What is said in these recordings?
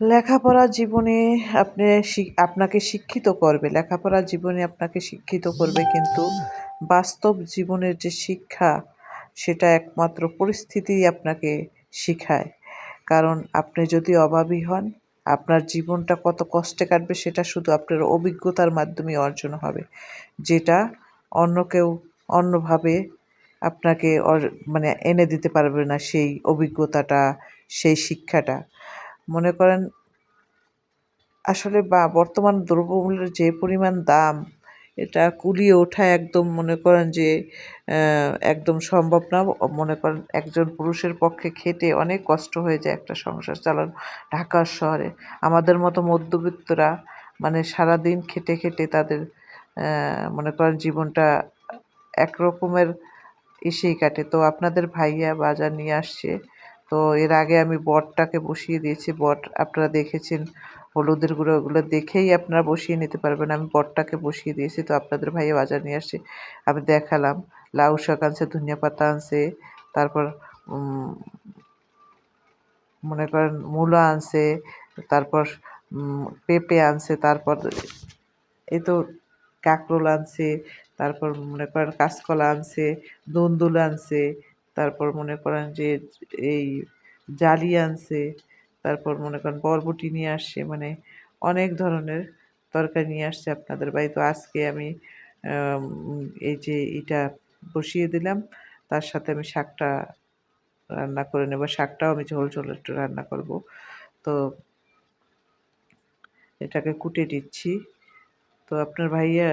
লেখাপড়া জীবনে আপনাকে শিক্ষিত করবে। লেখাপড়া জীবনে আপনাকে শিক্ষিত করবে, কিন্তু বাস্তব জীবনের যে শিক্ষা, সেটা একমাত্র পরিস্থিতিই আপনাকে শিখায়। কারণ আপনি যদি অভাবী হন, আপনার জীবনটা কত কষ্টে কাটবে সেটা শুধু আপনার অভিজ্ঞতার মাধ্যমেই অর্জন হবে। যেটা অন্য কেউ অন্যভাবে আপনাকে মানে এনে দিতে পারবে না সেই অভিজ্ঞতাটা, সেই শিক্ষাটা। মনে করেন আসলে বর্তমান দ্রব্যমূল্যের যে পরিমাণ দাম, এটা কুলিয়ে ওঠা একদম মনে করেন যে একদম সম্ভব না। মনে করেন একজন পুরুষের পক্ষে খেটে অনেক কষ্ট হয়ে যায় একটা সংসার চালানো ঢাকা শহরে। আমাদের মতো মধ্যবিত্তরা মানে সারাদিন খেটে খেটে তাদের মনে করেন জীবনটা একরকমের ইসেই কাটে। তো আপনাদের ভাইয়া বাজার নিয়ে আসছে। তো এর আগে আমি বটটাকে বসিয়ে দিয়েছি। বট আপনারা দেখেছেন, হলুদের গুঁড়ো, ওগুলো দেখেই আপনারা বসিয়ে নিতে পারবেন। আমি বটটাকে বসিয়ে দিয়েছি। তো আপনাদের ভাইয়া বাজার নিয়ে আসছে, আমি দেখালাম। লাউ শাক আনছে, ধনিয়া পাতা আনছে, তারপর মনে করেন মূলো আনছে, তারপর পেঁপে আনছে, তারপর এই তো কাঁকরোল আনছে, তারপর মনে করেন কাঁচকলা আনছে, ধুন্দুল আনছে, তারপর মনে করেন যে এই জালি আনছে, তারপর মনে করেন বরবটি নিয়ে আসছে, মানে অনেক ধরনের তরকারি নিয়ে আসছে আপনাদের বাড়ি। তো আজকে আমি এই যে এটা বসিয়ে দিলাম, তার সাথে আমি শাকটা রান্না করে নেব। শাকটাও আমি ঝোল ঝোল একটু রান্না করব। তো এটাকে কুটে দিচ্ছি। তো আপনার ভাইয়া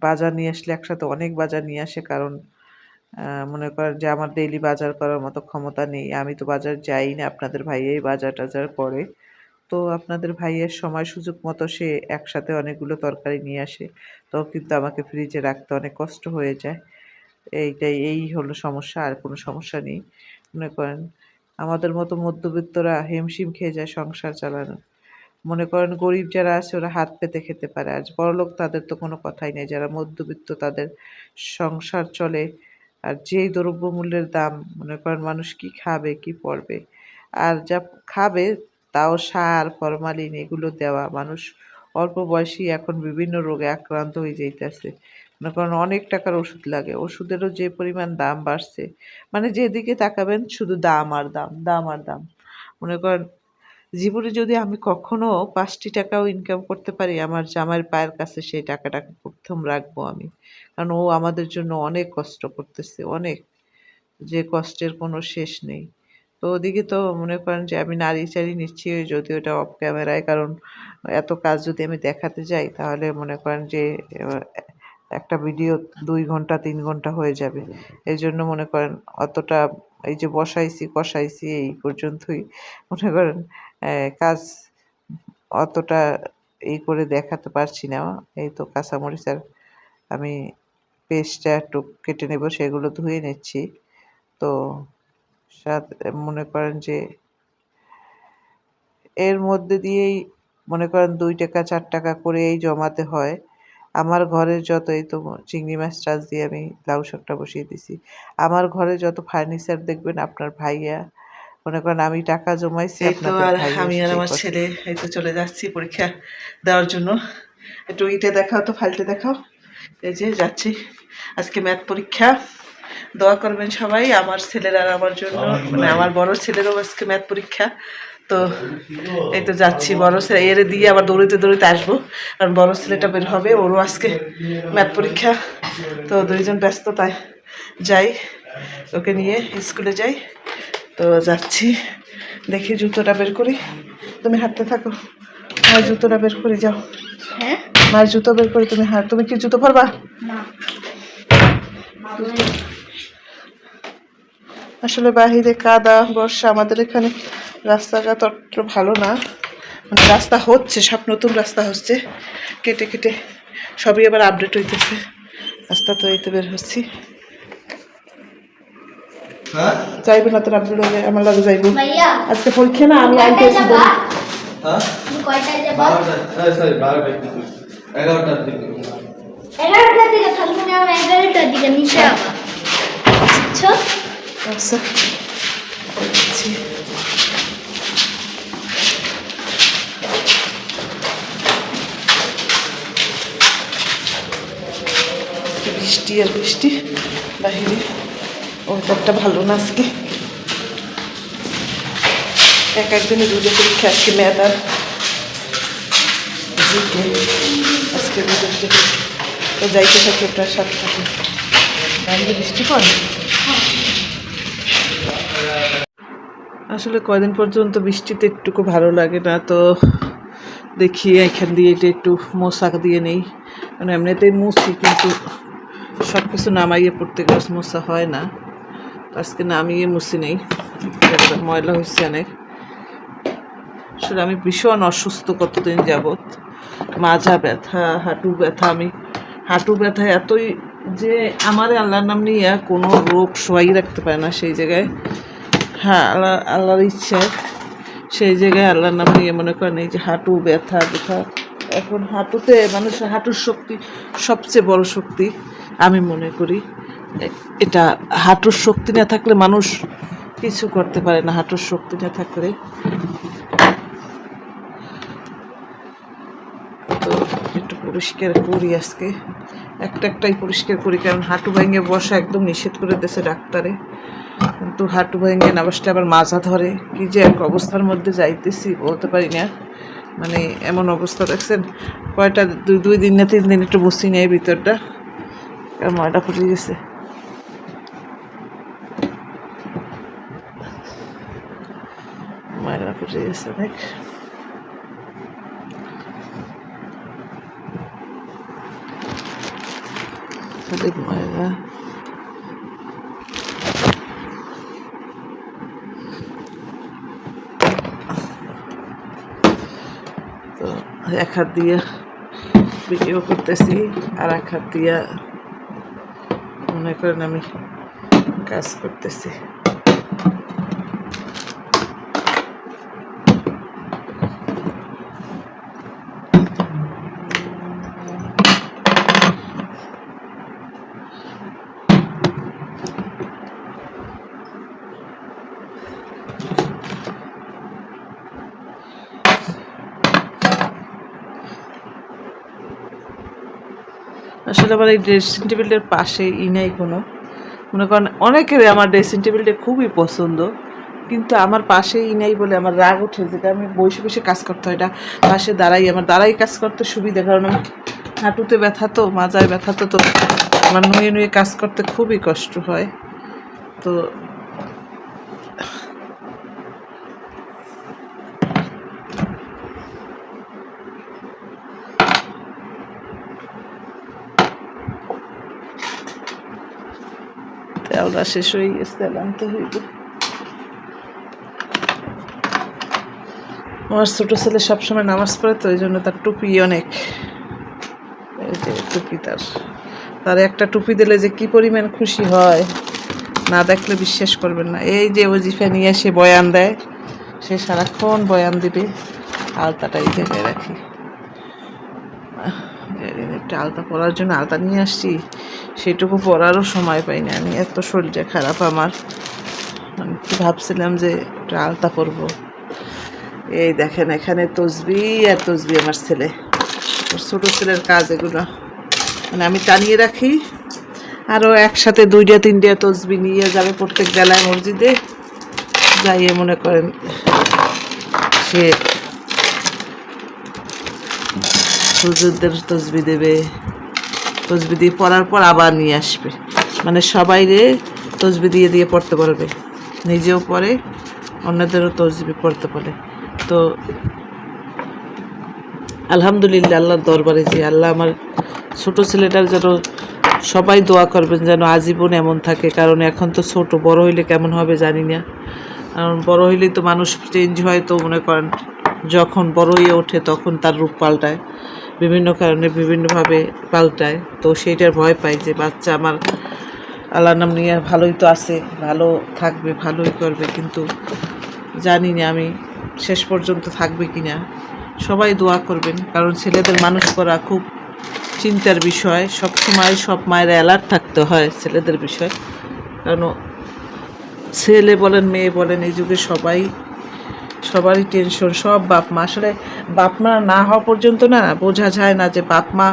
বাজার নিয়ে আসলে একসাথে অনেক বাজার নিয়ে আসে, কারণ মনে করেন যে আমার ডেইলি বাজার করার মতো ক্ষমতা নেই। আমি তো বাজার যাই না, আপনাদের ভাইয়াই বাজার টাজার করে। তো আপনাদের ভাইয়ের সময় সুযোগ মতো সে একসাথে অনেকগুলো তরকারি নিয়ে আসে। তো কিন্তু আমাকে ফ্রিজে রাখতে অনেক কষ্ট হয়ে যায়। এই হলো সমস্যা, আর কোনো সমস্যা নেই। মনে করেন আমাদের মতো মধ্যবিত্তরা হিমশিম খেয়ে যায় সংসার চালানো। মনে করেন গরিব যারা আছে ওরা হাত পেতে খেতে পারে, আর বড়লোক তাদের তো কোনো কথাই নেই। যারা মধ্যবিত্ত তাদের সংসার চলে। আর যেই দ্রব্যমূল্যের দাম, মনে করেন মানুষ কি খাবে, কি পরবে? আর যা খাবে তাও সার, ফরমালিন এগুলো দেওয়া। মানুষ অল্প বয়সেই এখন বিভিন্ন রোগে আক্রান্ত হয়ে যাইতেছে। মনে করেন অনেক টাকার ওষুধ লাগে। ওষুধেরও যে পরিমাণ দাম বাড়ছে, মানে যেদিকে তাকাবেন শুধু দাম আর দাম, দাম আর দাম। মনে করেন জীবনে যদি আমি কখনো ৫টি টাকাও ইনকাম করতে পারি, আমার জামাইয়ের পায়ের কাছে সেই টাকাটাকে প্রথম রাখবো আমি। কারণ ও আমাদের জন্য অনেক কষ্ট করতেছে, অনেক। যে কষ্টের কোনো শেষ নেই। তো ওদিকে তো মনে করেন যে আমি নাড়ি-চাড়ি নিচ্ছি, যদিও এটা অফ ক্যামেরায়। কারণ এত কাজ যদি আমি দেখাতে যাই তাহলে মনে করেন যে একটা ভিডিও ২ ঘন্টা ৩ ঘন্টা হয়ে যাবে। এজন্য মনে করেন অতটা, এই যে বসাইছি, কষাইছি এই পর্যন্তই। মনে করেন কাজ অতটা করে দেখাতে পারছি না। এই তো কাঁচামরিচ আর আমি পেস্টটা একটু কেটে নেব, সেগুলো ধুয়ে নিচ্ছি। তো মনে করেন যে এর মধ্যে দিয়েই মনে করেন ৳২ ৳৪ করেই জমাতে হয়। আমার ঘরের যত, এই তো চিংড়ি মাছ টাছ দিয়ে আমি লাউ শাকটা বসিয়ে দিছি। আমার ঘরে যত ফার্নিচার দেখবেন আপনার ভাইয়া, মনে করেন আমি টাকা জমাইছি, এই তো। আপনাদের আর ভাইয়া আমি আর আমার ছেলে এই তো চলে যাচ্ছি পরীক্ষা দেওয়ার জন্য। একটু ইটে দেখাও তো, ফাইলটা দেখাও। এই যে যাচ্ছি, আজকে ম্যাথ পরীক্ষা। দোয়া করবেন সবাই আমার ছেলের আর আমার জন্য। মানে আমার বড় ছেলেরও আজকে ম্যাথ পরীক্ষা। তো এই তো যাচ্ছি, বড় ছেলে এর দিয়ে আবার দৌড়িতে দৌড়িতে আসবো, কারণ বড় ছেলেটা বের হবে, ওরও আজকে ম্যাথ পরীক্ষা। তো দুইজন ব্যস্ততায় যাই, ওকে নিয়ে স্কুলে যাই। তো যাচ্ছি, দেখি জুতোটা বের করি। তুমি হাঁটতে থাকো, আমার জুতোটা বের করে যাও। হ্যাঁ, মায়ের জুতো বের করে তুমি তুমি কি জুতো পরবা? না। আসলে বাহিরে কাদা বর্ষা, আমাদের এখানে রাস্তাঘাট অত ভালো না। মানে রাস্তা হচ্ছে, সব নতুন রাস্তা হচ্ছে, কেটে কেটে সবই আবার আপডেট হইতেছে। রাস্তা তো এইতে বের হচ্ছি। যাইব না তোর আব্দুল আমার লাগে যাইব আজকে পরীক্ষা না, আমি আনতে এসে বলি। আচ্ছা বৃষ্টি আর বৃষ্টি, বাহিরে ওয়েদারটা ভালো না আজকে। একদিনে দুটো পরীক্ষা, আজকে ম্যাথ আর জিকে, আজকে দুটো তো যাইতে থাকি প্রায় 7 থাকে। বাইরে বৃষ্টি পড়ে আসলে কয়দিন পর্যন্ত বৃষ্টিতে একটুকু ভালো লাগে না, তো দেখি এখান দিয়ে এটা একটু মশা দিয়ে নেই, মানে এমনিতেই মুছি কিন্তু সব কিছু নামাইয়ে পড়তে গেলে মশা হয় না। আজকে নামিয়ে মুছি নেই, ময়লা হয়েছে অনেক। আসলে আমি ভীষণ অসুস্থ কতদিন যাবৎ, মাজা ব্যথা, হাঁটু ব্যথা। আমি হাঁটু ব্যথা এতই যে আমার আল্লাহর নাম নিয়ে কোনো রোগ শোয়াই রাখতে পারে না সেই জায়গায়। হ্যাঁ, আল্লাহর ইচ্ছায় সেই জায়গায় আল্লাহর নাম নিয়ে মনে করেন এই যে হাঁটু ব্যথা। এখন হাঁটুতে মানুষের হাঁটুর শক্তি সবচেয়ে বড় শক্তি আমি মনে করি। এটা হাঁটুর শক্তি না থাকলে মানুষ কিছু করতে পারে না। হাঁটুর শক্তি না থাকলে তো একটু পরিষ্কার করি আজকে, একটাই পরিষ্কার করি, কারণ হাঁটু ভেঙে বসা একদম নিষেধ করে দিয়েছে ডাক্তারে। কিন্তু হাঁটু ভেঙে না বসলে আবার মাজা ধরে, কি যে এক অবস্থার মধ্যে যাইতেছি বলতে পারি না। মানে এমন অবস্থা দেখছেন, কয়টা 2 দিন না 3 দিন একটু বসি নেই ভিতরটা, কারণ ময়লা ফুটে গেছে। ময়লা ফুটে গেছে অনেক। ময়লা তো এক হাত দিয়ে ভিডিও করতেছি আর এক হাত দিয়ে মনে করেন আমি কাজ করতেছি। আসলে আমার এই ড্রেসিং টেবিলটার পাশে নাই কোনো, মনে করেন অনেকের আমার ড্রেসিং টেবিলটা খুবই পছন্দ, কিন্তু আমার পাশেই নাই বলে আমার রাগ উঠে, যেটা আমি বসে বসে কাজ করতে হয়, এটা পাশে দাঁড়াই কাজ করতে সুবিধা, কারণ আমি হাঁটুতে ব্যথা তো, মাজায় ব্যথা তো আমার নুয়ে কাজ করতে খুবই কষ্ট হয়। তো তেলটা শেষ হয়ে গেছে, তেল আনতে হইব। আমার ছোটো ছেলে সবসময় নামাজ পড়ে, তো ওই জন্য তার টুপি অনেক, এই যে টুপি তার একটা টুপি দিলে যে কি পরিমাণ খুশি হয় না দেখলে বিশ্বাস করবেন না। এই যে ওজিফা নিয়ে সে বয়ান দেয়, সে সারাক্ষণ বয়ান দিবে, আলতাটা এই জায়গায় রাখি। একটা আলতা পরার জন্য আলতা নিয়ে আসছি, সেটুকু পরারও সময় পাই না। আমি এত শরীরটা খারাপ আমার, আমি ভাবছিলাম যে একটা আলতা পরবো। এই দেখেন এখানে তসবি আর তসবি, আমার ছেলে, ছোটো ছেলের কাজ এগুলো, মানে আমি টানিয়ে রাখি, আরও একসাথে 2-3 তসবি নিয়ে যাবে প্রত্যেক বেলায় মসজিদে যাইয়ে, মনে করেন সে হুজুরদের তসবি দেবে, তসবি দিয়ে পড়ার পর আবার নিয়ে আসবে, মানে সবাইরে তসবি দিয়ে পড়তে পারবে, নিজেও পড়ে অন্যদেরও তসবি পড়তে পারে। তো আলহামদুলিল্লাহ, আল্লাহর দরবারে যে আল্লাহ আমার ছোটো ছেলেটার যেন সবাই দোয়া করবেন যেন আজীবন এমন থাকে, কারণ এখন তো ছোট, বড় হইলে কেমন হবে জানি না, কারণ বড় হইলেই তো মানুষ চেঞ্জ হয়। তো মনে করেন যখন বড় হয়ে ওঠে তখন তার রূপ পাল্টায়, বিভিন্ন কারণে বিভিন্নভাবে পাল্টায়। তো সেইটার ভয় পাই যে বাচ্চা আমার আল্লাহর নাম নিয়ে ভালোই তো আছে, ভালো থাকবে, ভালোই করবে, কিন্তু জানি না আমি শেষ পর্যন্ত থাকবে কি না। সবাই দোয়া করবেন, কারণ ছেলেদের মানুষ করা খুব চিন্তার বিষয়। সব সময় সব মায়েরা অ্যালার্ট থাকতে হয় ছেলেদের বিষয়, কারণ ছেলে বলেন মেয়ে বলেন এই যুগে সবারই টেনশন, সব বাপ মা। আসলে বাপ মা না হওয়া পর্যন্ত না বোঝা যায় না যে বাপ মা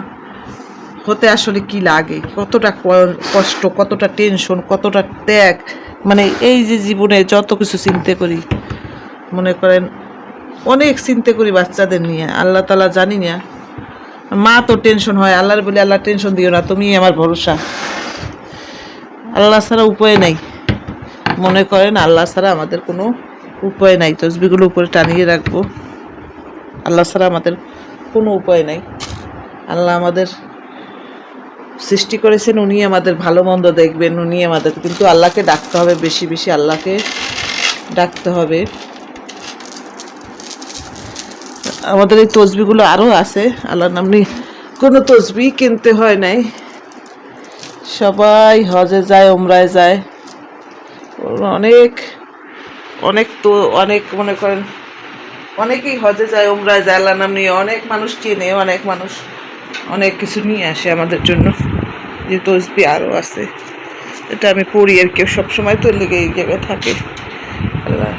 হতে আসলে কি লাগে, কতটা কষ্ট, কতটা টেনশন, কতটা ত্যাগ, মানে এই যে জীবনে যত কিছু চিন্তা করি, মনে করেন অনেক চিন্তা করি বাচ্চাদের নিয়ে, আল্লাহ তালা জানি না। মা তো টেনশন হয়, আল্লাহর বলে আল্লাহ টেনশন দিও না, তুমি আমার ভরসা, আল্লাহ ছাড়া উপায় নাই। মনে করেন আল্লাহ ছাড়া আমাদের কোনো উপায় নাই, তসবিগুলো উপরে টানিয়ে রাখবো, আল্লাহ ছাড়া আমাদের কোনো উপায় নাই। আল্লাহ আমাদের সৃষ্টি করেছেন, উনি আমাদের ভালো মন্দ দেখবেন, উনি আমাদের, কিন্তু আল্লাহকে ডাকতে হবে, বেশি বেশি আল্লাহকে ডাকতে হবে। আমাদের এই তসবিগুলো আরও আছে, আল্লাহর নাম নিয়ে কোনো তসবি কিনতে হয় নাই, সবাই হজে যায়, ওমরায় যায়, অনেক অনেক তো অনেক মনে করেন অনেকেই হজে যায়, ওমরায় যায়, আল্লাহর নাম নিয়ে অনেক মানুষ চেনে, অনেক মানুষ অনেক কিছু নিয়ে আসে আমাদের জন্য। যে তসবি আরও আছে, এটা আমি পড়ি আর কেউ সবসময় তো লেগে এই জায়গায় থাকে। আল্লাহ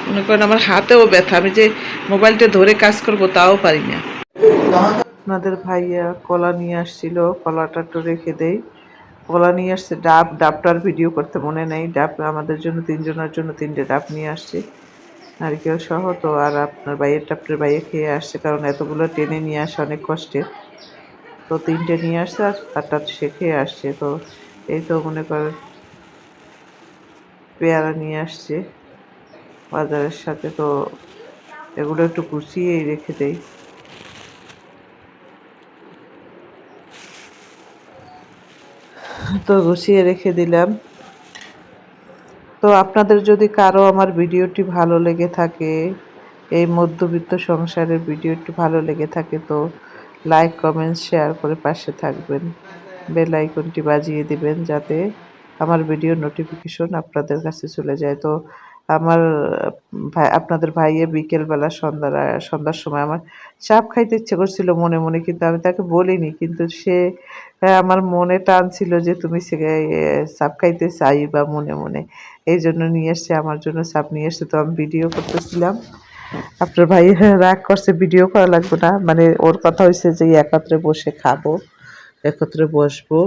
মনে করেন আমার হাতেও ব্যথা, আমি যে মোবাইলটা ধরে কাজ করব তাও পারি না। আপনাদের ভাইয়া কলা নিয়ে আসছিল, কলাটা একটু রেখে দেই। কলা নিয়ে আসছে, ডাবটার ভিডিও করতে মনে নেই, ডাব আমাদের জন্য তিনজনের জন্য 3টে ডাব নিয়ে আসছে নারিকেল সহ। তো আর আপনার আপনার বাইরে খেয়ে আসছে, কারণ এতগুলো টেনে নিয়ে আসে অনেক কষ্টে, তো 3টে নিয়ে আসছে, আর তারটা সে খেয়ে আসছে। তো এই তো মনে করেন পেয়ারা নিয়ে আসছে বাজারের সাথে, তো এগুলো একটু গুছিয়েই রেখে দেই। তো গুছিয়ে রেখে দিলাম। তো আপনাদের যদি কারো আমার ভিডিওটি ভালো লেগে থাকে, এই মধ্যবিত্ত সংসারের ভিডিওটি ভালো লেগে থাকে, তো লাইক কমেন্ট শেয়ার করে পাশে থাকবেন, বেল আইকনটি বাজিয়ে দিবেন যাতে আমার ভিডিও নোটিফিকেশন আপনাদের কাছে চলে যায়। তো আমার ভাই, আপনাদের ভাইয়ে বিকেলবেলা সন্ধ্যার সময় আমার চাপ খাইতে ইচ্ছে করছিল মনে মনে, কিন্তু আমি তাকে বলিনি, কিন্তু সে আমার মনে টানছিল যে তুমি চাপ খাইতে চাই বা মনে মনে, এই জন্য নিয়ে এসছে, আমার জন্য চাপ নিয়ে এসছে। তো আমি ভিডিও করতেছিলাম, আপনার ভাই রাগ করছে, ভিডিও করা লাগবে না, মানে ওর কথা হয়েছে যে একত্রে বসে খাবো, একত্রে বসবো,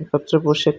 একত্রে বসে